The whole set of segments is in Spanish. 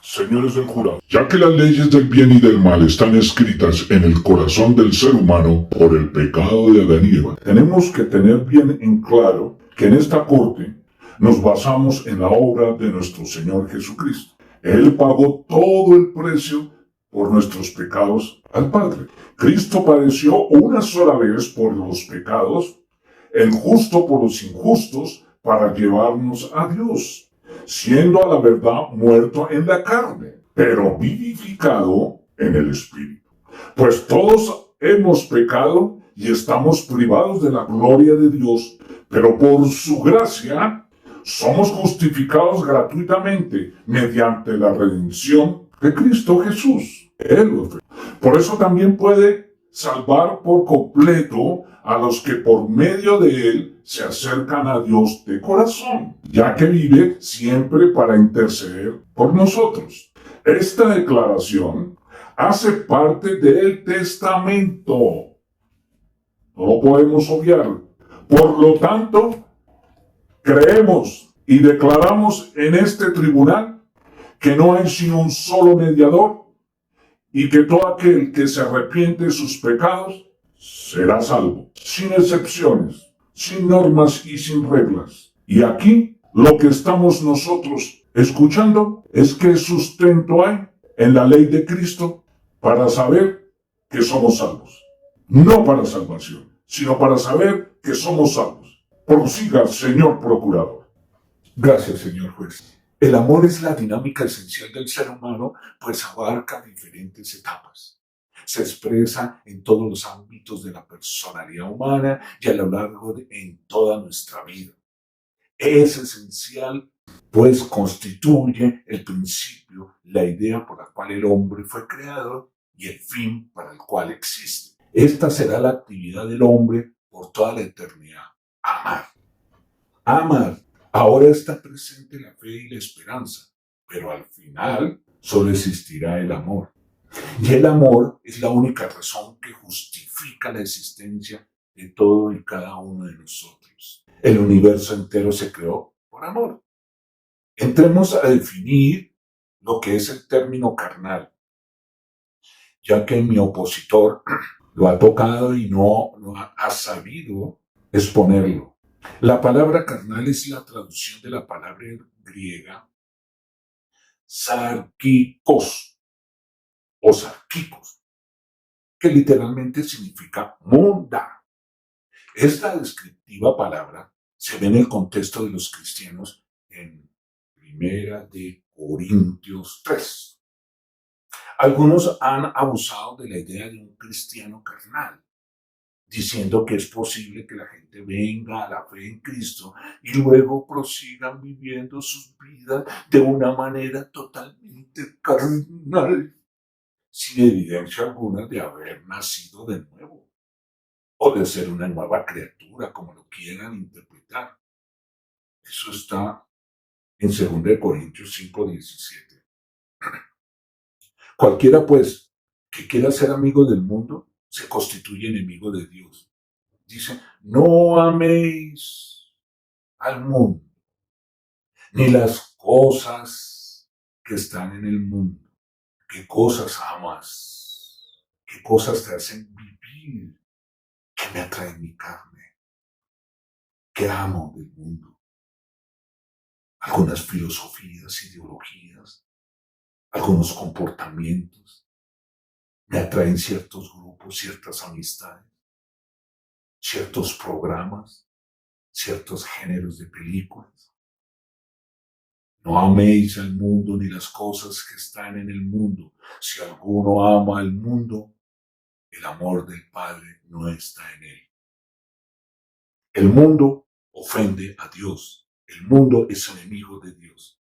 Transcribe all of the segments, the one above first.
Señores del jurado, ya que las leyes del bien y del mal están escritas en el corazón del ser humano por el pecado de Adán y Eva, tenemos que tener bien en claro que en esta corte nos basamos en la obra de nuestro Señor Jesucristo. Él pagó todo el precio por nuestros pecados al Padre. Cristo padeció una sola vez por los pecados, el justo por los injustos, para llevarnos a Dios, siendo a la verdad muerto en la carne, pero vivificado en el Espíritu. Pues todos hemos pecado y estamos privados de la gloria de Dios, pero por su gracia somos justificados gratuitamente mediante la redención de Cristo Jesús. Por eso también puede salvar por completo a los que por medio de él se acercan a Dios de corazón, ya que vive siempre para interceder por nosotros. Esta declaración hace parte del testamento. No lo podemos obviar. Por lo tanto, creemos y declaramos en este tribunal que no hay sino un solo mediador y que todo aquel que se arrepiente de sus pecados será salvo, sin excepciones, sin normas y sin reglas. Y aquí lo que estamos nosotros escuchando es qué sustento hay en la ley de Cristo para saber que somos salvos. No para salvación, sino para saber que somos salvos. Prosiga, señor procurador. Gracias, señor juez. El amor es la dinámica esencial del ser humano, pues abarca diferentes etapas. Se expresa en todos los ámbitos de la personalidad humana y a lo largo en toda nuestra vida. Es esencial, pues constituye el principio, la idea por la cual el hombre fue creado y el fin para el cual existe. Esta será la actividad del hombre por toda la eternidad. Amar. Amar. Ahora está presente la fe y la esperanza, pero al final solo existirá el amor. Y el amor es la única razón que justifica la existencia de todo y cada uno de nosotros. El universo entero se creó por amor. Entremos a definir lo que es el término carnal, ya que mi opositor lo ha tocado y no ha sabido exponerlo. La palabra carnal es la traducción de la palabra griega sarkikos o sarkikos, que literalmente significa munda. Esta descriptiva palabra se ve en el contexto de los cristianos en Primera de Corintios 3. Algunos han abusado de la idea de un cristiano carnal, diciendo que es posible que la gente venga a la fe en Cristo y luego prosigan viviendo sus vidas de una manera totalmente carnal, sin evidencia alguna de haber nacido de nuevo o de ser una nueva criatura, como lo quieran interpretar. Eso está en 2 Corintios 5:17. Cualquiera, pues, que quiera ser amigo del mundo, se constituye enemigo de Dios. Dice, no améis al mundo, ni las cosas que están en el mundo. ¿Qué cosas amas? ¿Qué cosas te hacen vivir? ¿Qué me atrae en mi carne? ¿Qué amo del mundo? Algunas filosofías, ideologías, algunos comportamientos. Me atraen ciertos grupos, ciertas amistades, ciertos programas, ciertos géneros de películas. No améis al mundo ni las cosas que están en el mundo. Si alguno ama al mundo, el amor del Padre no está en él. El mundo ofende a Dios. El mundo es enemigo de Dios.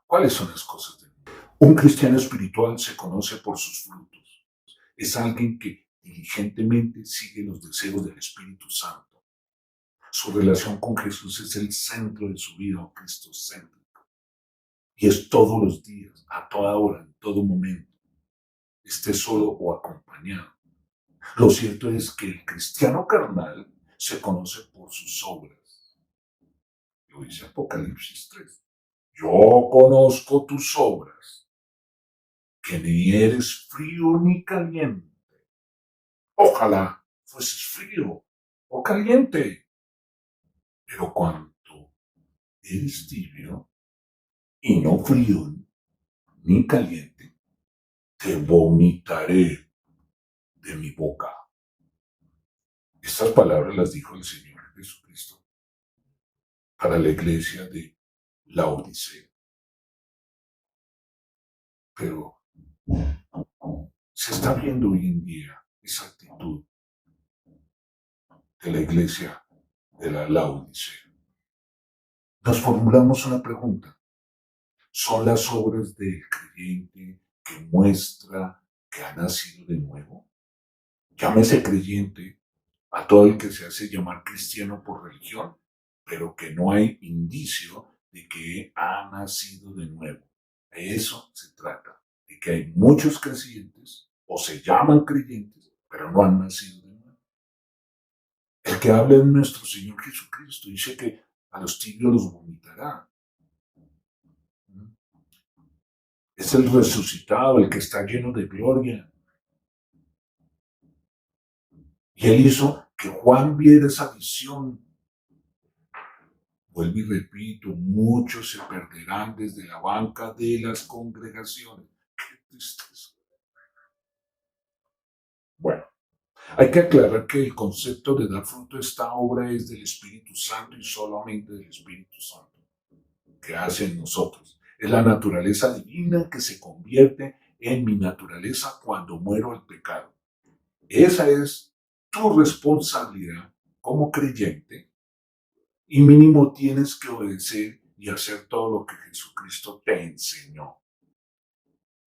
¿Cuáles son las cosas del mundo? Un cristiano espiritual se conoce por sus frutos. Es alguien que diligentemente sigue los deseos del Espíritu Santo. Su relación con Jesús es el centro de su vida, o cristocéntrico. Y es todos los días, a toda hora, en todo momento, esté solo o acompañado. Lo cierto es que el cristiano carnal se conoce por sus obras. Lo dice Apocalipsis 3. Yo conozco tus obras. que ni eres frío ni caliente. Ojalá fueses frío o caliente, pero cuando eres tibio y no frío ni caliente, te vomitaré de mi boca. Estas palabras las dijo el Señor Jesucristo para la iglesia de Laodicea. Pero se está viendo hoy en día esa actitud de la iglesia de la Laodicea. Nos formulamos una pregunta. ¿Son las obras del creyente que muestra que ha nacido de nuevo? Llámese creyente a todo el que se hace llamar cristiano por religión, pero que no hay indicio de que ha nacido de nuevo. De eso se trata, de que hay muchos creyentes, o se llaman creyentes, pero no han nacido de nuevo. El que habla es nuestro Señor Jesucristo, dice que a los tibios los vomitará. Es el resucitado, el que está lleno de gloria. Y él hizo que Juan viera esa visión. Vuelvo y repito, muchos se perderán desde la banca de las congregaciones. ¡Qué tristeza! Bueno, hay que aclarar que el concepto de dar fruto a esta obra es del Espíritu Santo y solamente del Espíritu Santo que hace en nosotros. Es la naturaleza divina que se convierte en mi naturaleza cuando muero al pecado. Esa es tu responsabilidad como creyente y mínimo tienes que obedecer y hacer todo lo que Jesucristo te enseñó.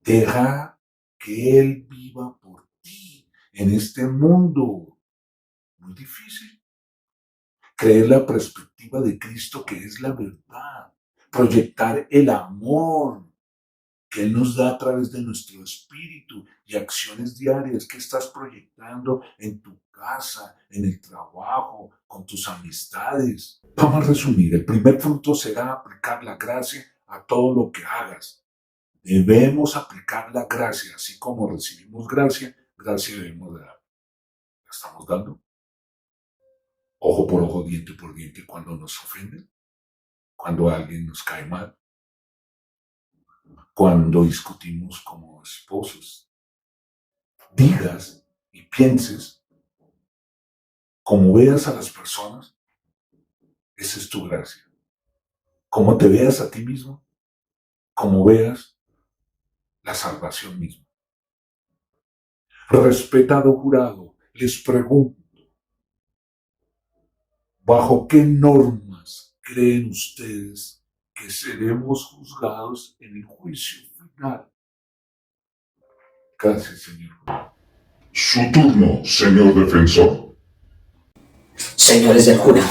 Deja que Él viva por ti en este mundo muy difícil. Creer la perspectiva de Cristo que es la verdad. Proyectar el amor que Él nos da a través de nuestro espíritu y acciones diarias que estás proyectando en tu casa, en el trabajo, con tus amistades. Vamos a resumir, el primer fruto será aplicar la gracia a todo lo que hagas. Debemos aplicar la gracia, así como recibimos gracia, gracia debemos de dar. ¿La estamos dando? Ojo por ojo, diente por diente cuando nos ofenden, cuando alguien nos cae mal, cuando discutimos como esposos. Digas y pienses como veas a las personas, esa es tu gracia. Como te veas a ti mismo, como veas la salvación misma. Respetado jurado, les pregunto, ¿bajo qué normas creen ustedes que seremos juzgados en el juicio final? Gracias, Señor. Su turno, señor defensor. Señores del jurado,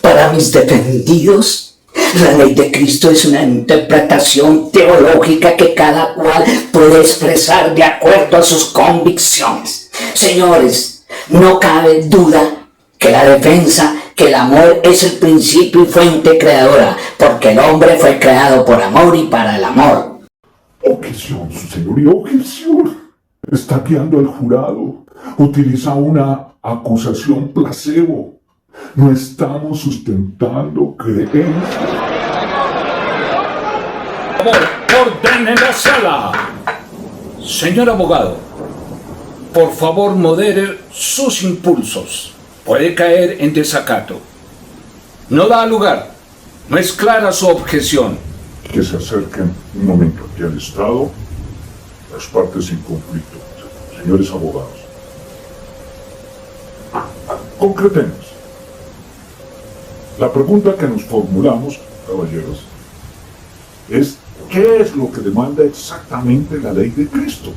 para mis defendidos, la ley de Cristo es una interpretación teológica que cada cual puede expresar de acuerdo a sus convicciones. Señores, no cabe duda que la defensa, que el amor es el principio y fuente creadora, porque el hombre fue creado por amor y para el amor. Objeción, su señoría, objeción. Está guiando al jurado. Utiliza una acusación placebo. No estamos sustentando creencias. Por favor, orden en la sala. Señor abogado, por favor modere sus impulsos. Puede caer en desacato. No da lugar. No es clara su objeción. Que se acerquen un momento aquí al Estado, las partes en conflicto. Señores abogados, concretemos. La pregunta que nos formulamos, caballeros, es ¿qué es lo que demanda exactamente la ley de Cristo?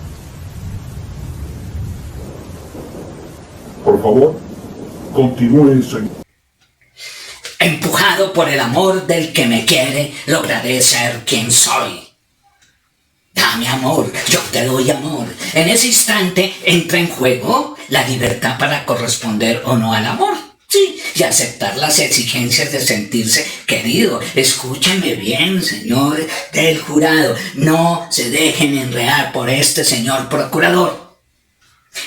Por favor, continúe, señor. Empujado por el amor del que me quiere, lograré ser quien soy. Dame amor, yo te doy amor. En ese instante entra en juego la libertad para corresponder o no al amor. Sí, y aceptar las exigencias de sentirse querido. Escúchenme bien, señores del jurado. No se dejen enredar por este señor procurador.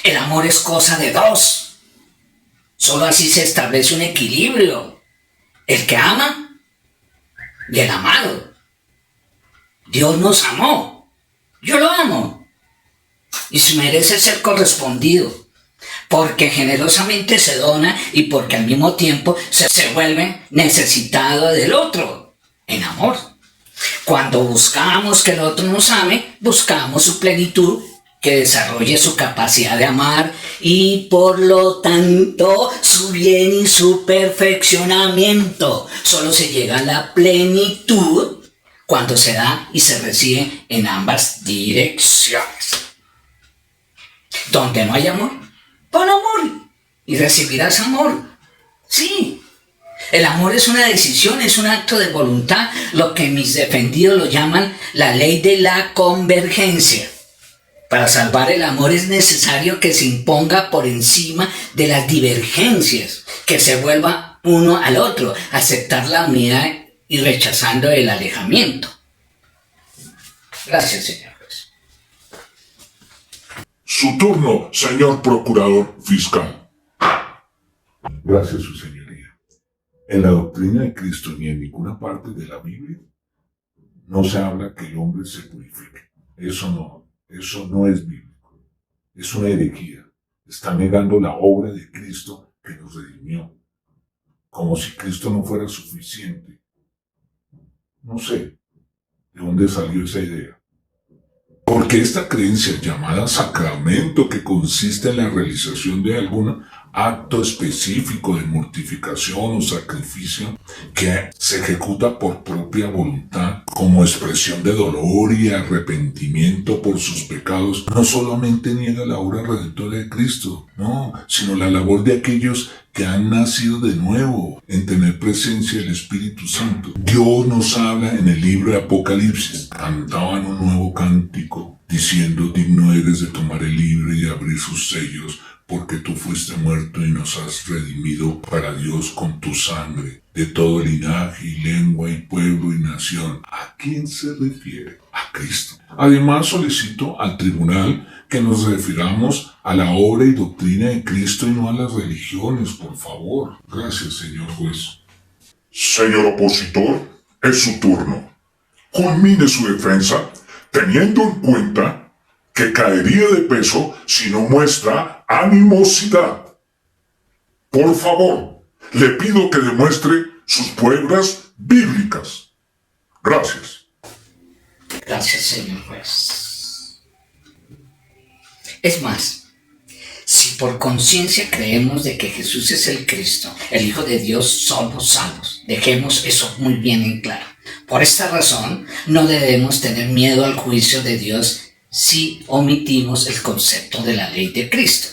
El amor es cosa de dos. Solo así se establece un equilibrio. El que ama y el amado. Dios nos amó. Yo lo amo. Y merece ser correspondido. Porque generosamente se dona y porque al mismo tiempo se vuelve necesitado del otro, en amor. Cuando buscamos que el otro nos ame, buscamos su plenitud, que desarrolle su capacidad de amar y por lo tanto su bien y su perfeccionamiento. Solo se llega a la plenitud cuando se da y se recibe en ambas direcciones. Donde no hay amor, pon amor y recibirás amor. Sí, el amor es una decisión, es un acto de voluntad, lo que mis defendidos lo llaman la ley de la convergencia. Para salvar el amor es necesario que se imponga por encima de las divergencias, que se vuelva uno al otro, aceptar la unidad y rechazando el alejamiento. Gracias, señor juez. Su turno, señor procurador fiscal. Gracias, su señoría. En la doctrina de Cristo ni en ninguna parte de la Biblia no se habla que el hombre se purifique. Eso no es bíblico. Es una herejía. Está negando la obra de Cristo que nos redimió. Como si Cristo no fuera suficiente. No sé de dónde salió esa idea. Porque esta creencia llamada sacramento, que consiste en la realización de algún acto específico de mortificación o sacrificio que se ejecuta por propia voluntad como expresión de dolor y arrepentimiento por sus pecados, no solamente niega la obra redentora de Cristo, no, sino la labor de aquellos que han nacido de nuevo en tener presencia del Espíritu Santo. Dios nos habla en el libro de Apocalipsis. Cantaban un nuevo cántico diciendo: digno eres de tomar el libro y de abrir sus sellos, porque tú fuiste muerto y nos has redimido para Dios con tu sangre, de todo linaje y lengua y pueblo y nación. ¿A quién se refiere? A Cristo. Además, solicito al tribunal que nos refiramos a la obra y doctrina de Cristo y no a las religiones, por favor. Gracias, señor juez. Señor opositor, es su turno. Culmine su defensa teniendo en cuenta que caería de peso si no muestra animosidad. Por favor, le pido que demuestre sus pruebas bíblicas. Gracias. Gracias, señor juez. Es más, si por conciencia creemos de que Jesús es el Cristo, el Hijo de Dios, somos salvos. Dejemos eso muy bien en claro. Por esta razón, no debemos tener miedo al juicio de Dios si omitimos el concepto de la ley de Cristo.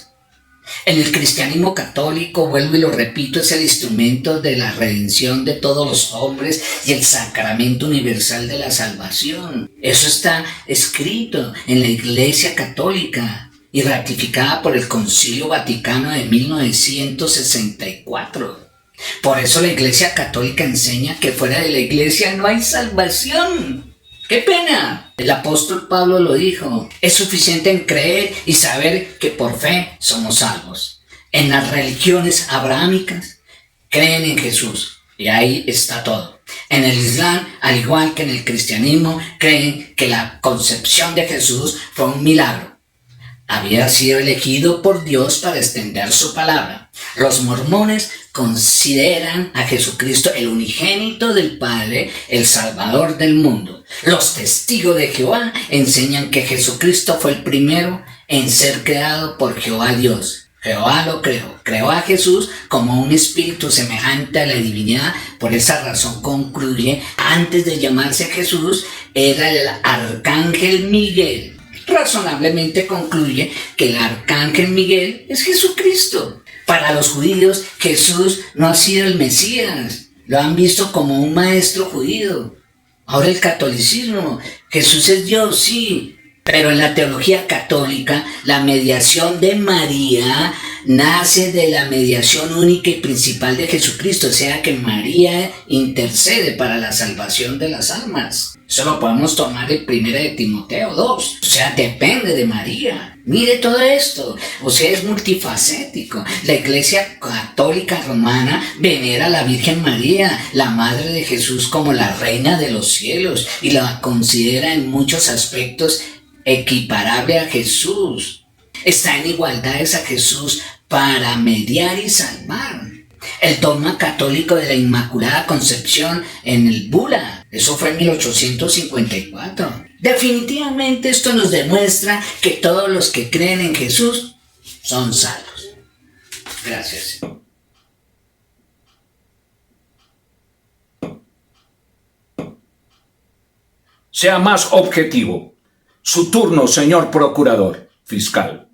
En el cristianismo católico, vuelvo y lo repito, es el instrumento de la redención de todos los hombres y el sacramento universal de la salvación. Eso está escrito en la Iglesia Católica y ratificada por el Concilio Vaticano de 1964. Por eso la Iglesia Católica enseña que fuera de la Iglesia no hay salvación. ¡Qué pena! El apóstol Pablo lo dijo. Es suficiente en creer y saber que por fe somos salvos. En las religiones abrahámicas creen en Jesús y ahí está todo. En el Islam, al igual que en el cristianismo, creen que la concepción de Jesús fue un milagro. Había sido elegido por Dios para extender su palabra. Los mormones consideran a Jesucristo el unigénito del Padre, el Salvador del mundo. Los testigos de Jehová enseñan que Jesucristo fue el primero en ser creado por Jehová Dios. Jehová lo creó a Jesús como un espíritu semejante a la divinidad. Por esa razón concluye, antes de llamarse Jesús, era el arcángel Miguel. Razonablemente concluye que el arcángel Miguel es Jesucristo. Para los judíos, Jesús no ha sido el Mesías. Lo han visto como un maestro judío. Ahora el catolicismo, Jesús es Dios, sí. Pero en la teología católica, la mediación de María nace de la mediación única y principal de Jesucristo, o sea que María intercede para la salvación de las almas. Eso lo podemos tomar en 1 de Timoteo 2, o sea, depende de María. Mire todo esto, o sea, es multifacético. La Iglesia Católica Romana venera a la Virgen María, la Madre de Jesús, como la Reina de los cielos, y la considera en muchos aspectos equiparable a Jesús. Está en igualdades a Jesús para mediar y salvar. El dogma católico de la Inmaculada Concepción en el Bula, eso fue en 1854. Definitivamente esto nos demuestra que todos los que creen en Jesús son salvos. Gracias. Sea más objetivo. Su turno, señor procurador fiscal.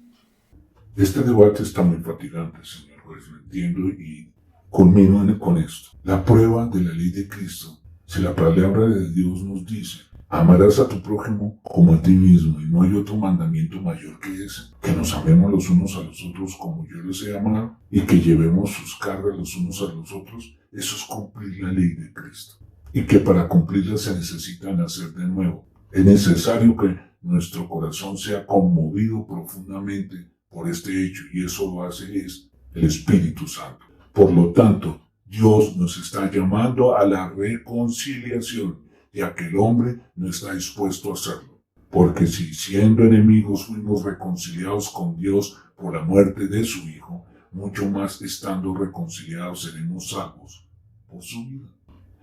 Este debate está muy fatigante, señor juez, lo entiendo y culmino con esto. La prueba de la ley de Cristo, si la palabra de Dios nos dice, amarás a tu prójimo como a ti mismo, y no hay otro mandamiento mayor que ese, que nos amemos los unos a los otros como yo les he amado, y que llevemos sus cargas los unos a los otros, eso es cumplir la ley de Cristo. Y que para cumplirla se necesita nacer de nuevo. Es necesario que nuestro corazón sea conmovido profundamente por este hecho, y eso lo hace es el Espíritu Santo. Por lo tanto, Dios nos está llamando a la reconciliación, ya que el hombre no está dispuesto a hacerlo. Porque si siendo enemigos fuimos reconciliados con Dios por la muerte de su Hijo, mucho más estando reconciliados seremos salvos por su vida.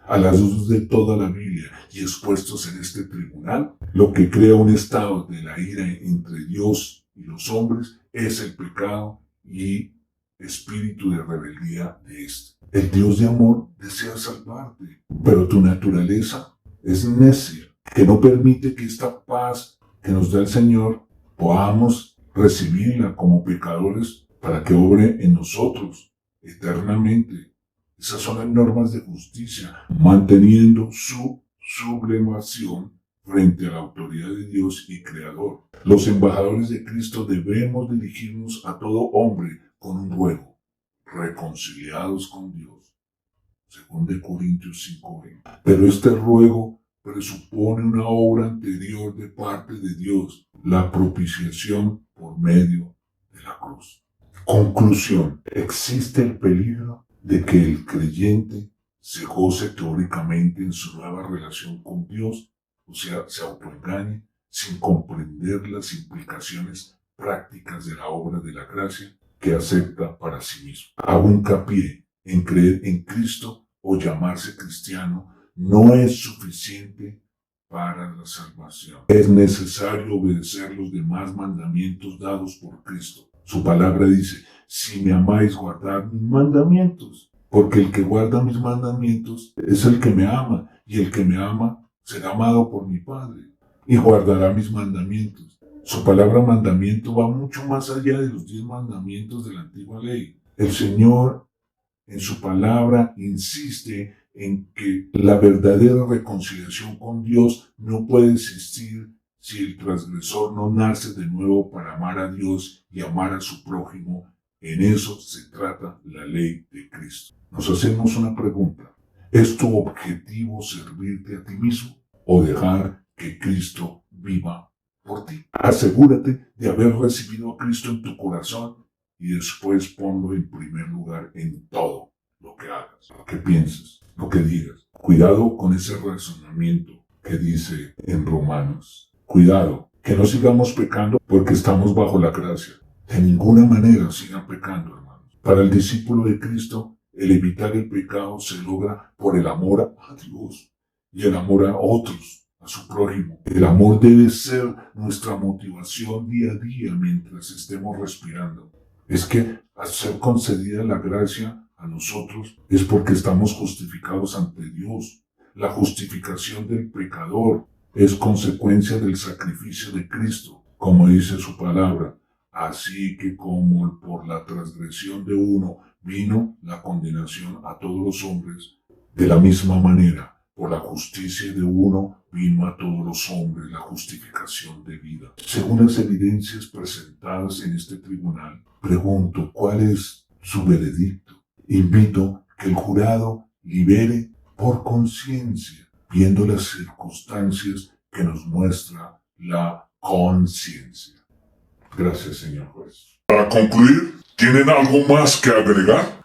A la luz de toda la Biblia y expuestos en este tribunal, lo que crea un estado de la ira entre Dios y los hombres es el pecado y espíritu de rebeldía de este. El Dios de amor desea salvarte, pero tu naturaleza es necia, que no permite que esta paz que nos da el Señor podamos recibirla como pecadores para que obre en nosotros eternamente. Esas son las normas de justicia, manteniendo su sublevación frente a la autoridad de Dios y Creador. Los embajadores de Cristo debemos dirigirnos a todo hombre con un ruego, reconciliados con Dios. 2 Corintios 5:20. Pero este ruego presupone una obra anterior de parte de Dios, la propiciación por medio de la cruz. Conclusión. Existe el peligro de que el creyente se goce teóricamente en su nueva relación con Dios, o sea, se autoengañe sin comprender las implicaciones prácticas de la obra de la gracia que acepta para sí mismo. Hago hincapié en creer en Cristo o llamarse cristiano no es suficiente para la salvación. Es necesario obedecer los demás mandamientos dados por Cristo. Su palabra dice, si me amáis, guardad mis mandamientos, porque el que guarda mis mandamientos es el que me ama, y el que me ama será amado por mi Padre, y guardará mis mandamientos. Su palabra mandamiento va mucho más allá de los 10 mandamientos de la antigua ley. El Señor, en su palabra, insiste en que la verdadera reconciliación con Dios no puede existir si el transgresor no nace de nuevo para amar a Dios y amar a su prójimo. En eso se trata la ley de Cristo. Nos hacemos una pregunta. ¿Es tu objetivo servirte a ti mismo o dejar que Cristo viva por ti? Asegúrate de haber recibido a Cristo en tu corazón y después ponlo en primer lugar en todo lo que hagas, lo que pienses, lo que digas. Cuidado con ese razonamiento que dice en Romanos. Cuidado, que no sigamos pecando porque estamos bajo la gracia. De ninguna manera sigan pecando, hermanos. Para el discípulo de Cristo, el evitar el pecado se logra por el amor a Dios y el amor a otros, a su prójimo. El amor debe ser nuestra motivación día a día mientras estemos respirando. Es que al ser concedida la gracia a nosotros es porque estamos justificados ante Dios. La justificación del pecador es consecuencia del sacrificio de Cristo, como dice su palabra. Así que como por la transgresión de uno vino la condenación a todos los hombres, de la misma manera, Por la justicia de uno vino a todos los hombres la justificación de vida. Según las evidencias presentadas en este tribunal, pregunto cuál es su veredicto. Invito que el jurado libere por conciencia, viendo las circunstancias que nos muestra la conciencia. Gracias, señor juez. Para concluir, ¿tienen algo más que agregar?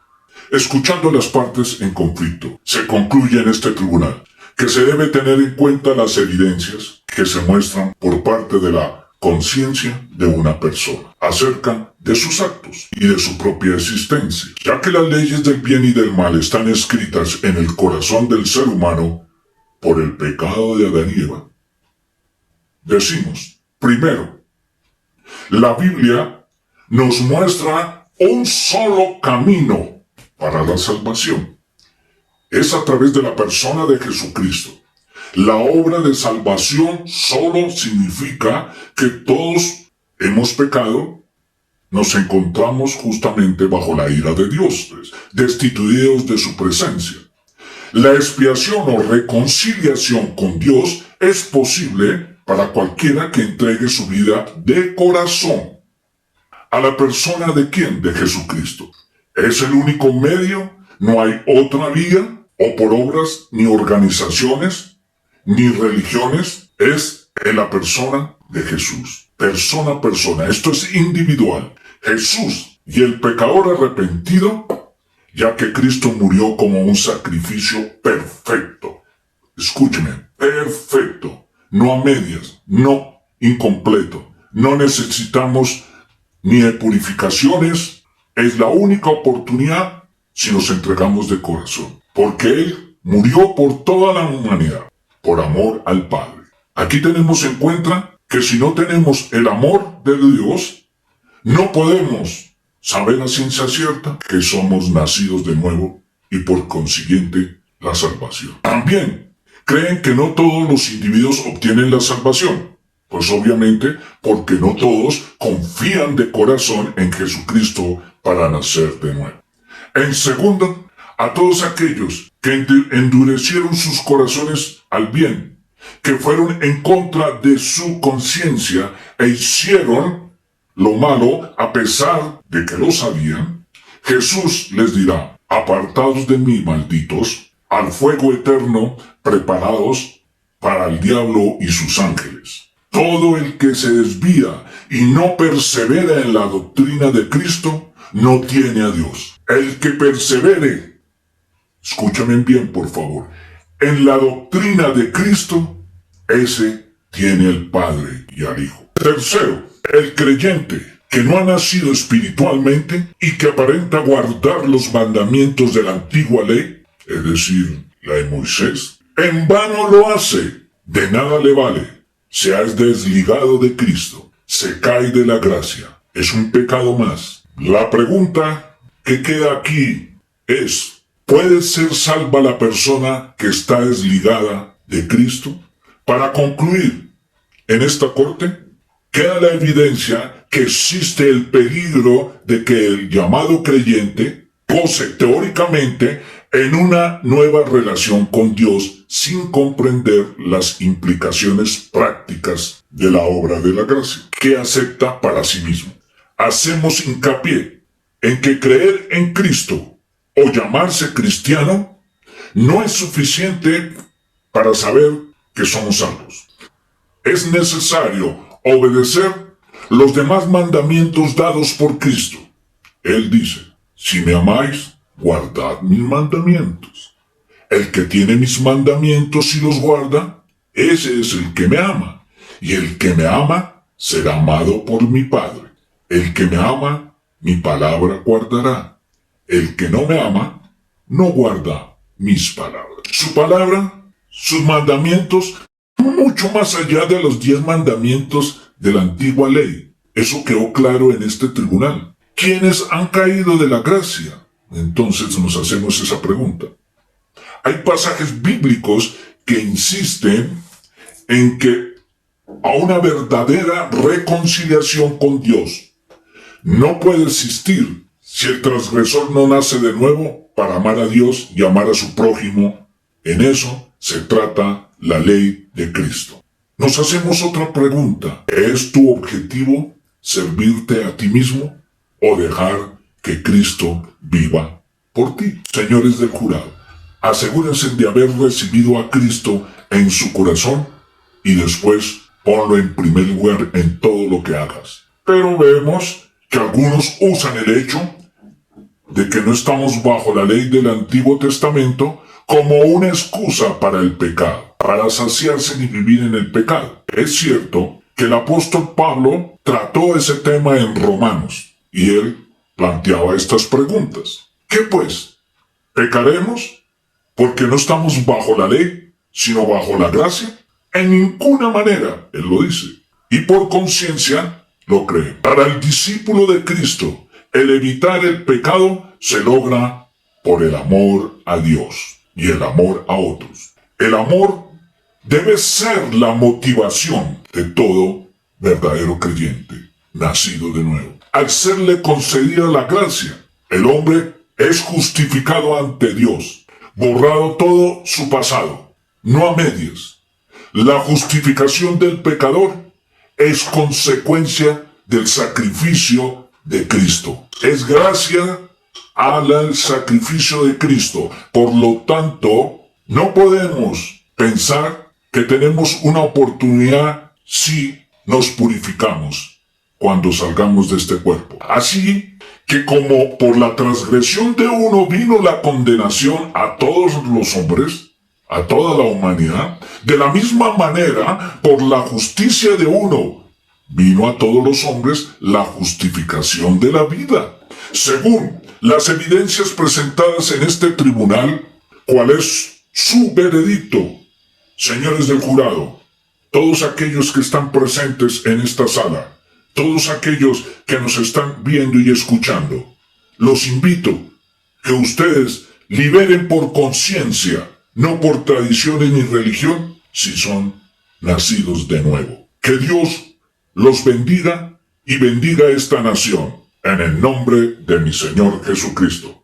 Escuchando las partes en conflicto, se concluye en este tribunal que se debe tener en cuenta las evidencias que se muestran por parte de la conciencia de una persona acerca de sus actos y de su propia existencia, ya que las leyes del bien y del mal están escritas en el corazón del ser humano por el pecado de Adán y Eva. Decimos, primero, la Biblia nos muestra un solo camino para la salvación. Es a través de la persona de Jesucristo. La obra de salvación solo significa que todos hemos pecado, nos encontramos justamente bajo la ira de Dios, destituidos de su presencia. La expiación o reconciliación con Dios es posible para cualquiera que entregue su vida de corazón a la persona de ¿quién? De Jesucristo. Es el único medio, no hay otra vía, o por obras, ni organizaciones, ni religiones, es en la persona de Jesús. Persona a persona, esto es individual. Jesús y el pecador arrepentido, ya que Cristo murió como un sacrificio perfecto. Escúcheme, perfecto, no a medias, no incompleto. No necesitamos ni de purificaciones, es la única oportunidad si nos entregamos de corazón. Porque Él murió por toda la humanidad, por amor al Padre. Aquí tenemos en cuenta que si no tenemos el amor de Dios, no podemos saber a ciencia cierta que somos nacidos de nuevo y por consiguiente la salvación. También creen que no todos los individuos obtienen la salvación. Pues obviamente porque no todos confían de corazón en Jesucristo para nacer de nuevo. En segundo, a todos aquellos que endurecieron sus corazones al bien, que fueron en contra de su conciencia e hicieron lo malo a pesar de que lo sabían, Jesús les dirá, apartados de mí, malditos, al fuego eterno preparados para el diablo y sus ángeles. Todo el que se desvía y no persevera en la doctrina de Cristo, no tiene a Dios. El que persevere, escúchame bien por favor, en la doctrina de Cristo, ese tiene al Padre y al Hijo. Tercero, el creyente que no ha nacido espiritualmente y que aparenta guardar los mandamientos de la antigua ley, es decir, la de Moisés, en vano lo hace, de nada le vale. Se ha desligado de Cristo, se cae de la gracia, es un pecado más. La pregunta que queda aquí es, ¿puede ser salva la persona que está desligada de Cristo? Para concluir, en esta corte, queda la evidencia que existe el peligro de que el llamado creyente goce teóricamente en una nueva relación con Dios sin comprender las implicaciones prácticas de la obra de la gracia, que acepta para sí mismo. Hacemos hincapié en que creer en Cristo o llamarse cristiano no es suficiente para saber que somos salvos. Es necesario obedecer los demás mandamientos dados por Cristo. Él dice, si me amáis, guardad mis mandamientos. El que tiene mis mandamientos y los guarda, ese es el que me ama. Y el que me ama será amado por mi Padre. El que me ama, mi palabra guardará. El que no me ama, no guarda mis palabras. Su palabra, sus mandamientos, mucho más allá de los 10 mandamientos de la antigua ley. Eso quedó claro en este tribunal. ¿Quiénes han caído de la gracia? Entonces nos hacemos esa pregunta. Hay pasajes bíblicos que insisten en que a una verdadera reconciliación con Dios no puede existir si el transgresor no nace de nuevo para amar a Dios y amar a su prójimo. En eso se trata la ley de Cristo. Nos hacemos otra pregunta. ¿Es tu objetivo servirte a ti mismo o dejar que Cristo viva por ti? Señores del jurado, asegúrense de haber recibido a Cristo en su corazón y después ponlo en primer lugar en todo lo que hagas. Pero vemos que algunos usan el hecho de que no estamos bajo la ley del Antiguo Testamento como una excusa para el pecado, para saciarse y vivir en el pecado. Es cierto que el apóstol Pablo trató ese tema en Romanos y él planteaba estas preguntas. ¿Qué pues? ¿Pecaremos porque no estamos bajo la ley, sino bajo la gracia? En ninguna manera, él lo dice. Y por conciencia lo cree. Para el discípulo de Cristo, el evitar el pecado se logra por el amor a Dios y el amor a otros. El amor debe ser la motivación de todo verdadero creyente, nacido de nuevo. Al serle concedida la gracia, el hombre es justificado ante Dios, borrado todo su pasado, no a medias. La justificación del pecador es consecuencia del sacrificio de Cristo. Es gracia al sacrificio de Cristo. Por lo tanto, no podemos pensar que tenemos una oportunidad si nos purificamos cuando salgamos de este cuerpo. Así que como por la transgresión de uno vino la condenación a todos los hombres, a toda la humanidad, de la misma manera, por la justicia de uno, vino a todos los hombres la justificación de la vida. Según las evidencias presentadas en este tribunal, ¿cuál es su veredicto? Señores del jurado, todos aquellos que están presentes en esta sala, todos aquellos que nos están viendo y escuchando, los invito que ustedes liberen por conciencia, no por tradiciones ni religión, si son nacidos de nuevo. Que Dios los bendiga y bendiga esta nación, en el nombre de mi Señor Jesucristo.